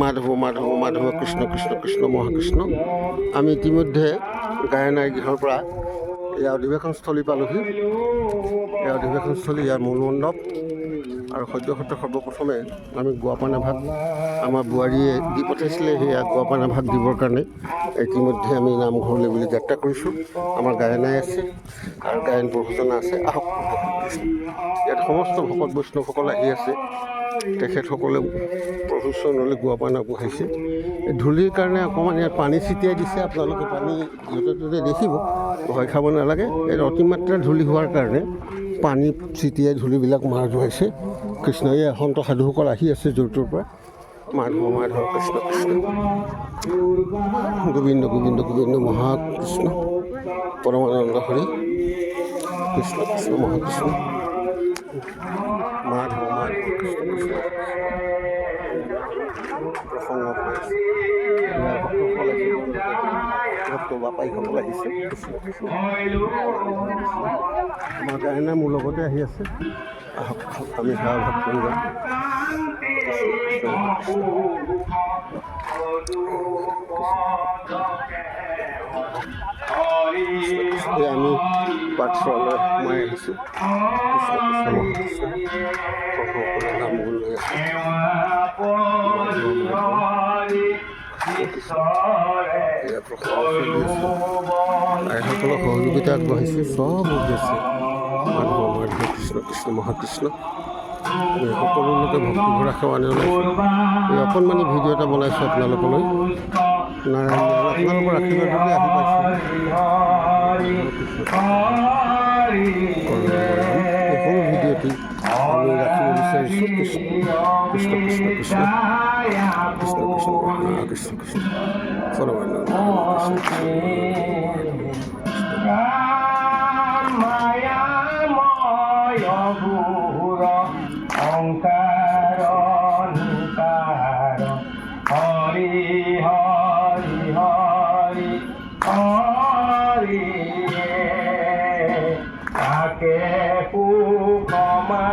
মাধৱ মাধৱ মাধৱ কৃষ্ণ কৃষ্ণ কৃষ্ণ মহাকৃষ্ণ। আমি ইতিমধ্যে গায়নাই গৃহৰ পৰা ইয়াৰ অধিৱেশনস্থলী পালোহি। ইয়াৰ অধিৱেশনস্থলী, ইয়াৰ মূল মণ্ডপ আৰু সদ্যসত্ৰ সৰ্বপ্ৰথমে আমি গোৱাপানা ভাগ আমাৰ বোৱাৰীয়ে দি পঠাইছিলে, সেয়া গোৱাপানা ভাগ দিবৰ কাৰণে ইতিমধ্যে আমি নামঘৰলৈ বুলি যাত্ৰা কৰিছোঁ। আমাৰ গায়নাই আছে আৰু গায়ন প্ৰভূজনা আছে। আহক ইয়াত সমস্ত ভকত বৈষ্ণৱসকল আহি আছে। তেখেতসকলে প্ৰভু চৰণলৈ গোৱাপানা বহাইছে। ধূলিৰ কাৰণে অকণমান ইয়াত পানী ছিটিয়াই দিছে। আপোনালোকে পানী য'তে ত'তে দেখিব, ভয় খাব নালাগে। ইয়াত অতিমাত্ৰা ধূলি হোৱাৰ কাৰণে পানী ছিটিয়াই ধূলিবিলাক মাৰ ধুৱাইছে। কৃষ্ণই আসন্ত সাধুসকল আহি আছে য'ৰ ত'ৰ পৰা। মাধৱ মাধৱ কৃষ্ণ কৃষ্ণ গোবিন্দ গোবিন্দ গোবিন্দ মহাকৃষ্ণ পৰমানন্দ হৰি কৃষ্ণ কৃষ্ণ মহাকৃষ্ণ মাধৱ মাধৱ কৃষ্ণ কৃষ্ণ প্ৰসংগ হৈ আছে। ভক্ত বাপাইসকল আহিছে। আমাৰ গায়না মোৰ লগতে আহি আছে। আহক আমি সেৱা ভাগ কৰি যাম। আমি পাঠশালালৈ সোমাই আহিছোঁ। কৃষ্ণ কৃষ্ণ মহাকৃষ্ণ সকলোৰে নাম লৈ আছোঁ। আইসকলক সহযোগিতা আগবঢ়াইছে। চব উঠি আছে। মাধৱ মাধৱ কৃষ্ণ কৃষ্ণ মহাকৃষ্ণ। সকলো লোকে ভক্তি ভৰা সেৱা জনাইছোঁ। এই অকণমানি ভিডিঅ' এটা বনাইছোঁ আপোনালোকলৈ। নাৰায়ণ আপোনালোকৰ আশীৰ্বাদলৈ আহি পাইছোঁ। এই সৰু ভিডিঅ'টি আমি ৰাখিব বিচাৰিছোঁ। কৃষ্ণ কৃষ্ণ কৃষ্ণ কৃষ্ণ কৃষ্ণ কৃষ্ণ কৃষ্ণ কৃষ্ণ পৰমানন্দ অংকাৰ হৰি হৰি হৰি হৰি তাকে পুকমা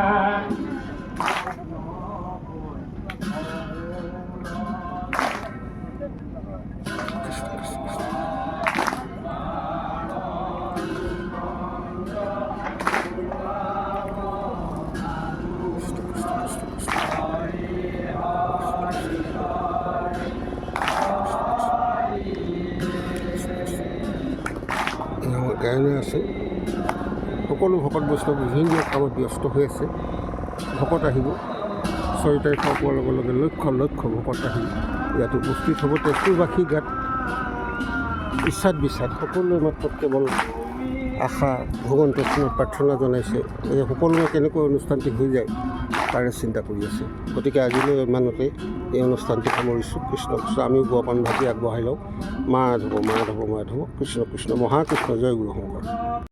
গায়নে আছে। সকলো ভকত বৈষ্ণৱ বিভিন্ন কামত ব্যস্ত হৈ আছে। ভকত আহিব 6 তাৰিখৰ পোৱাৰ লগে লগে লক্ষ লক্ষ ভকত আহিব ইয়াত উপস্থিত হ'ব। তেজপুৰবাসী গাত ইচ্ছাত বিচাত সকলোৱে মাত্ৰ কেৱল আশা ভগৱন্তৰ স্থানত প্ৰাৰ্থনা জনাইছে যে সকলোৱে কেনেকৈ অনুষ্ঠানটি হৈ যায় তাৰে চিন্তা কৰি আছে। গতিকে আজিলৈ ইমানতে এই অনুষ্ঠানটি সামৰিছোঁ। কৃষ্ণ কৃষ্ণ। আমি গোৱাপান ভাগি আগবঢ়াই লওঁ। মাধৱ মাধৱ মাধৱ কৃষ্ণ কৃষ্ণ মহাকৃষ্ণ। জয় গুৰু শংকৰ।